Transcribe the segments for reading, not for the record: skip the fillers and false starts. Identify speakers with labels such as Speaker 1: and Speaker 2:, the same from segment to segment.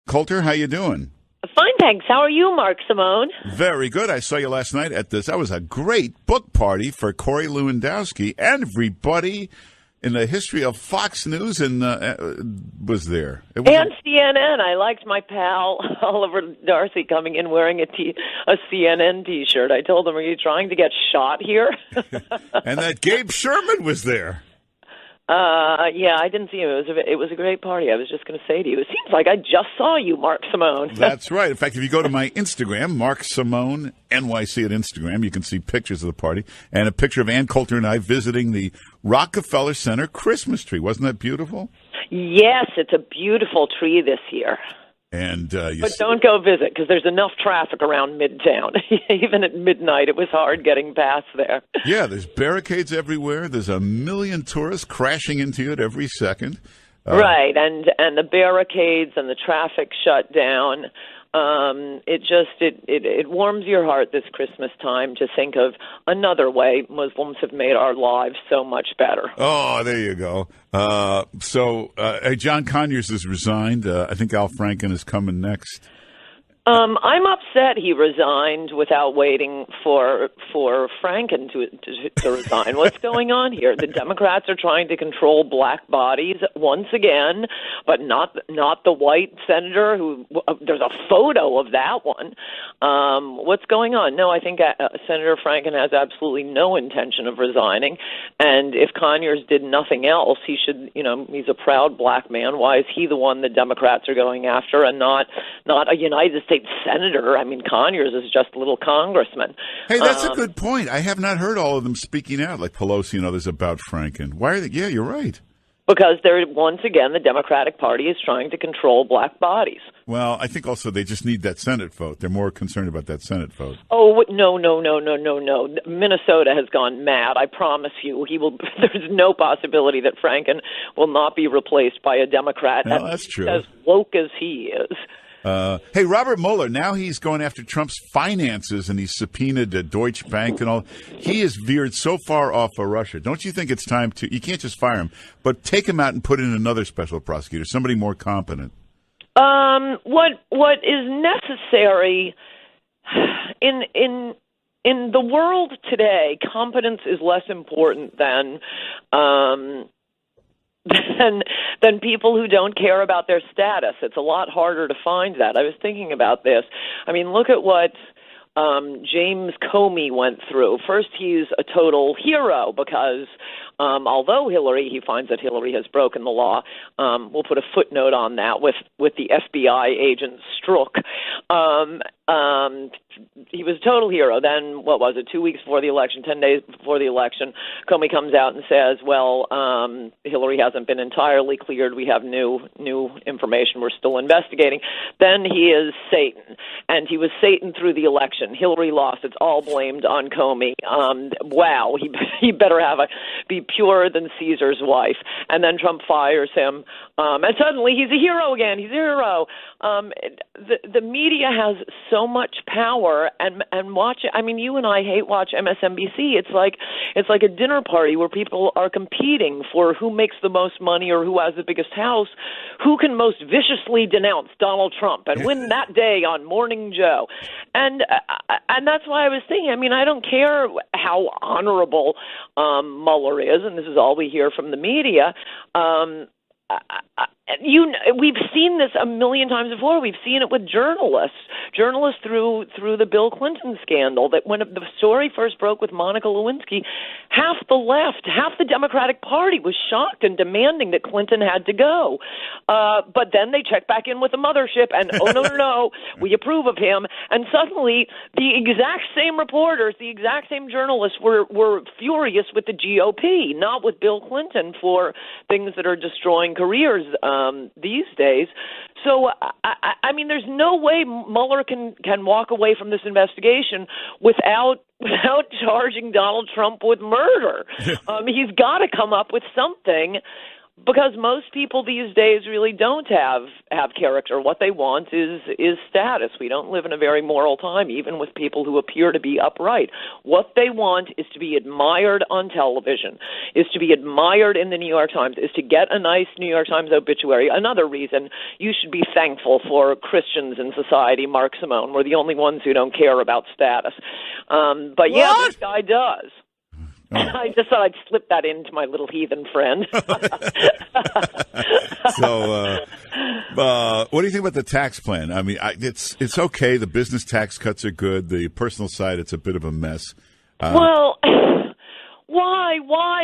Speaker 1: Coulter, how you doing?
Speaker 2: Fine, thanks. How are you, Mark Simone?
Speaker 1: Very good. I saw you last night at this. That was a great book party for Corey Lewandowski. Everybody in the history of Fox News was there.
Speaker 2: And CNN. I liked my pal Oliver Darcy coming in wearing a CNN T-shirt. I told him, "Are you trying to get shot here?"
Speaker 1: And that Gabe Sherman was there.
Speaker 2: Yeah, I didn't see him. It was a great party. I was just going to say to you, it seems like I just saw you, Mark Simone.
Speaker 1: That's right. In fact, if you go to my Instagram, Mark Simone NYC at Instagram, you can see pictures of the party and a picture of Ann Coulter and I visiting the Rockefeller Center Christmas tree. Wasn't that beautiful?
Speaker 2: Yes, it's a beautiful tree this year.
Speaker 1: And
Speaker 2: but don't go visit because there's enough traffic around Midtown. Even at midnight, it was hard getting past there.
Speaker 1: Yeah, there's barricades everywhere. There's a million tourists crashing into you at every second.
Speaker 2: Right, and the barricades and the traffic shut down. It warms your heart this Christmas time to think of another way Muslims have made our lives so much better.
Speaker 1: Oh, there you go. John Conyers has resigned. I think Al Franken is coming next.
Speaker 2: I'm upset he resigned without waiting for Franken to resign. What's going on here? The Democrats are trying to control black bodies once again, but not the white senator who there's a photo of that one. What's going on? No, I think Senator Franken has absolutely no intention of resigning. And if Conyers did nothing else, he should, he's a proud black man. Why is he the one the Democrats are going after and not a United States senator? I mean, Conyers is just a little congressman.
Speaker 1: Hey, that's a good point. I have not heard all of them speaking out, like Pelosi and others, about Franken. Why are they? Yeah, you're right.
Speaker 2: Because once again, the Democratic Party is trying to control black bodies.
Speaker 1: Well, I think also they just need that Senate vote. They're more concerned about that Senate vote.
Speaker 2: Oh, no. Minnesota has gone mad. I promise you. There's no possibility that Franken will not be replaced by a Democrat.
Speaker 1: Well, that's true.
Speaker 2: As woke as he is.
Speaker 1: Hey, Robert Mueller, now he's going after Trump's finances, and he's subpoenaed Deutsche Bank and all. He has veered so far off of Russia. Don't you think it's time to, you can't just fire him, but take him out and put in another special prosecutor, somebody more competent?
Speaker 2: What is necessary in the world today, competence is less important than people who don't care about their status. It's a lot harder to find that. I was thinking about this. I mean, look at what James Comey went through. First, he's a total hero because although he finds that Hillary has broken the law, we'll put a footnote on that with the FBI agent Strzok. He was a total hero. Then, 2 weeks before the election, 10 days before the election, Comey comes out and says, Hillary hasn't been entirely cleared. We have new information. We're still investigating. Then he is Satan. And he was Satan through the election. Hillary lost. It's all blamed on Comey. Wow. He better be purer than Caesar's wife. And then Trump fires him. And suddenly he's a hero again. He's a hero. The media has so much power and watch. I mean, you and I watch MSNBC. It's like a dinner party where people are competing for who makes the most money or who has the biggest house, who can most viciously denounce Donald Trump and win that day on Morning Joe. And that's why I was thinking. I mean, I don't care how honorable Mueller is, and this is all we hear from the media. We've seen this a million times before. We've seen it with journalists through the Bill Clinton scandal. That when the story first broke with Monica Lewinsky, half the Democratic Party was shocked and demanding that Clinton had to go. But then they checked back in with the mothership, and no, we approve of him. And suddenly, the exact same reporters, the exact same journalists were furious with the GOP, not with Bill Clinton for things that are destroying careers these days. So, I mean, there's no way Mueller can walk away from this investigation without charging Donald Trump with murder. He's got to come up with something. Because most people these days really don't have character. What they want is status. We don't live in a very moral time, even with people who appear to be upright. What they want is to be admired on television, is to be admired in the New York Times, is to get a nice New York Times obituary. Another reason you should be thankful for Christians in society, Mark Simone. We're the only ones who don't care about status. But yeah, this guy does. Oh. I just thought I'd slip that into my little heathen friend.
Speaker 1: So, what do you think about the tax plan? I mean, it's okay. The business tax cuts are good. The personal side, it's a bit of a mess.
Speaker 2: Well,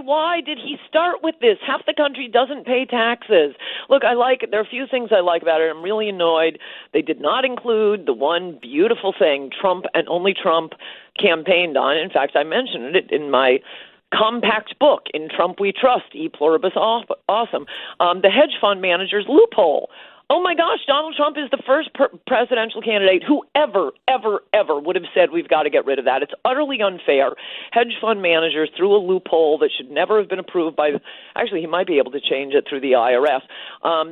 Speaker 2: why did he start with this? Half the country doesn't pay taxes. Look, there are a few things I like about it. I'm really annoyed they did not include the one beautiful thing Trump and only Trump campaigned on. In fact, I mentioned it in my compact book, In Trump We Trust, E Pluribus Awesome, the hedge fund manager's loophole. Oh, my gosh, Donald Trump is the first presidential candidate who ever would have said we've got to get rid of that. It's utterly unfair. Hedge fund managers through a loophole that should never have been approved by – actually, he might be able to change it through the IRS.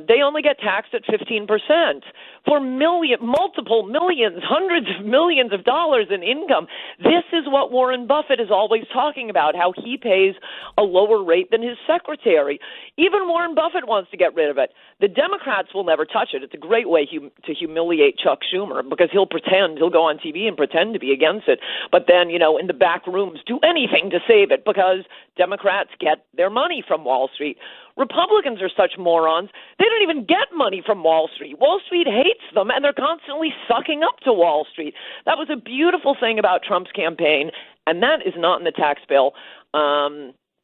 Speaker 2: They only get taxed at 15% for multiple millions, hundreds of millions of dollars in income. This is what Warren Buffett is always talking about, how he pays a lower rate than his secretary. Even Warren Buffett wants to get rid of it. The Democrats will never touch it. It's a great way to humiliate Chuck Schumer because he'll go on TV and pretend to be against it, but then, in the back rooms do anything to save it because Democrats get their money from Wall Street. Republicans are such morons. They don't even get money from Wall Street. Wall Street hates them, and they're constantly sucking up to Wall Street. That was a beautiful thing about Trump's campaign, and that is not in the tax bill.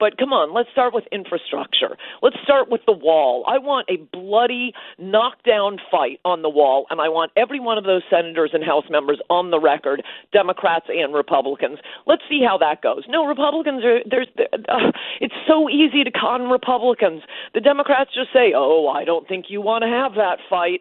Speaker 2: But come on, let's start with infrastructure. Let's start with the wall. I want a bloody knockdown fight on the wall, and I want every one of those senators and House members on the record, Democrats and Republicans. Let's see how that goes. No, Republicans it's so easy to con Republicans. The Democrats just say, oh, I don't think you want to have that fight.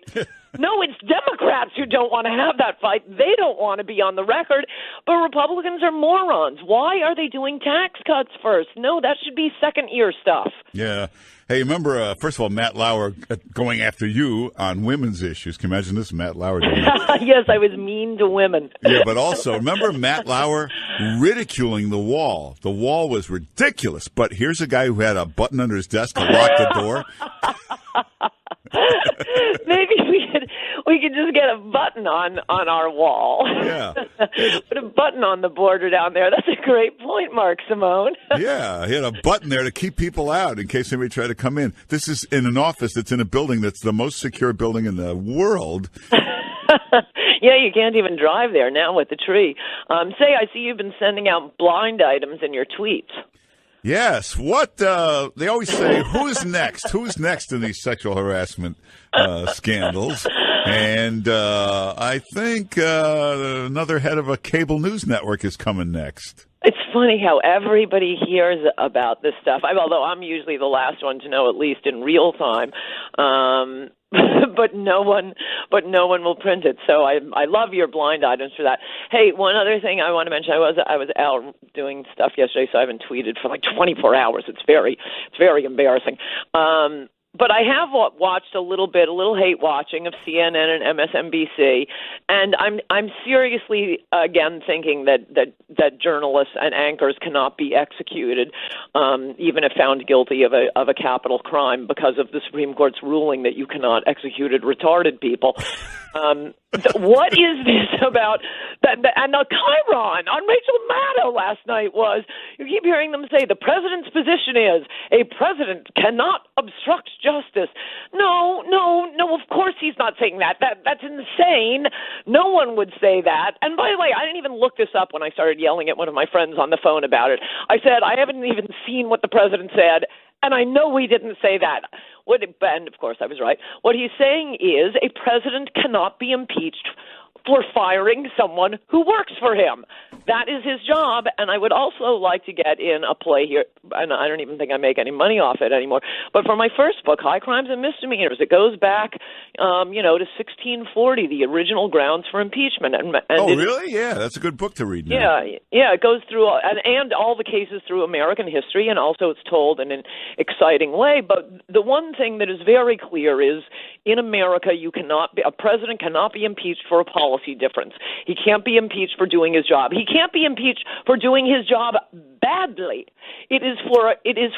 Speaker 2: No, it's Democrats who don't want to have that fight. They don't want to be on the record. But Republicans are morons. Why are they doing tax cuts first? No, that should be second-year stuff.
Speaker 1: Yeah. Hey, remember, first of all, Matt Lauer going after you on women's issues. Can you imagine this, Matt Lauer doing that?
Speaker 2: Yes, I was mean to women.
Speaker 1: Yeah, but also, remember Matt Lauer ridiculing the wall. The wall was ridiculous, but here's a guy who had a button under his desk to lock the door.
Speaker 2: Maybe we could just get a button on our wall.
Speaker 1: Yeah.
Speaker 2: Put a button on the border down there. That's a great point, Mark Simone.
Speaker 1: Yeah, he had a button there to keep people out in case anybody tried to come in. This is in an office that's in a building that's the most secure building in the world.
Speaker 2: Yeah, you can't even drive there now with the tree. I see you've been sending out blind items in your tweets.
Speaker 1: Yes. What they always say, who's next? Who's next in these sexual harassment scandals? And I think another head of a cable news network is coming next.
Speaker 2: It's funny how everybody hears about this stuff. Although I'm usually the last one to know, at least in real time. But no one will print it. So I love your blind items for that. Hey, one other thing I want to mention. I was out doing stuff yesterday, so I haven't tweeted for like 24 hours. It's very embarrassing. But I have watched a little hate watching of CNN and MSNBC, and I'm seriously again thinking that journalists and anchors cannot be executed, even if found guilty of a capital crime, because of the Supreme Court's ruling that you cannot execute retarded people. What is this about? And the chyron on Rachel Maddow last night was, you keep hearing them say the president's position is a president cannot obstruct justice. No, of course he's not saying that. That's insane. No one would say that. And by the way, I didn't even look this up when I started yelling at one of my friends on the phone about it. I said, I haven't even seen what the president said, and I know he didn't say that. And of course I was right. What he's saying is a president cannot be impeached for firing someone who works for him. That is his job, and I would also like to get in a play here, and I don't even think I make any money off it anymore, but for my first book, High Crimes and Misdemeanors, it goes back, to 1640, the original grounds for impeachment. And
Speaker 1: really? Yeah, that's a good book to read now.
Speaker 2: Yeah, it goes through, and all the cases through American history, and also it's told in an exciting way, but the one thing that is very clear is, in America, a president cannot be impeached for a policy difference. He can't be impeached for doing his job. He can't be impeached for doing his job badly. It is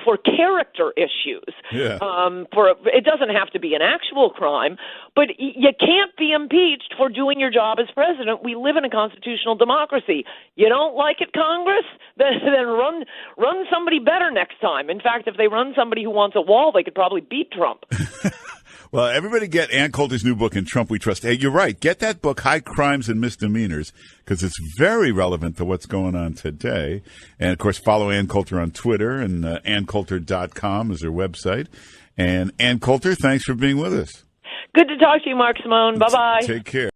Speaker 2: for character issues.
Speaker 1: Yeah.
Speaker 2: It doesn't have to be an actual crime, but you can't be impeached for doing your job as president. We live in a constitutional democracy. You don't like it, Congress? Then run somebody better next time. In fact, if they run somebody who wants a wall, they could probably beat Trump.
Speaker 1: Well, everybody get Ann Coulter's new book, In Trump We Trust. Hey, you're right. Get that book, High Crimes and Misdemeanors, because it's very relevant to what's going on today. And, of course, follow Ann Coulter on Twitter, and AnnCoulter.com is her website. And Ann Coulter, thanks for being with us.
Speaker 2: Good to talk to you, Mark Simone. Bye-bye.
Speaker 1: Take care.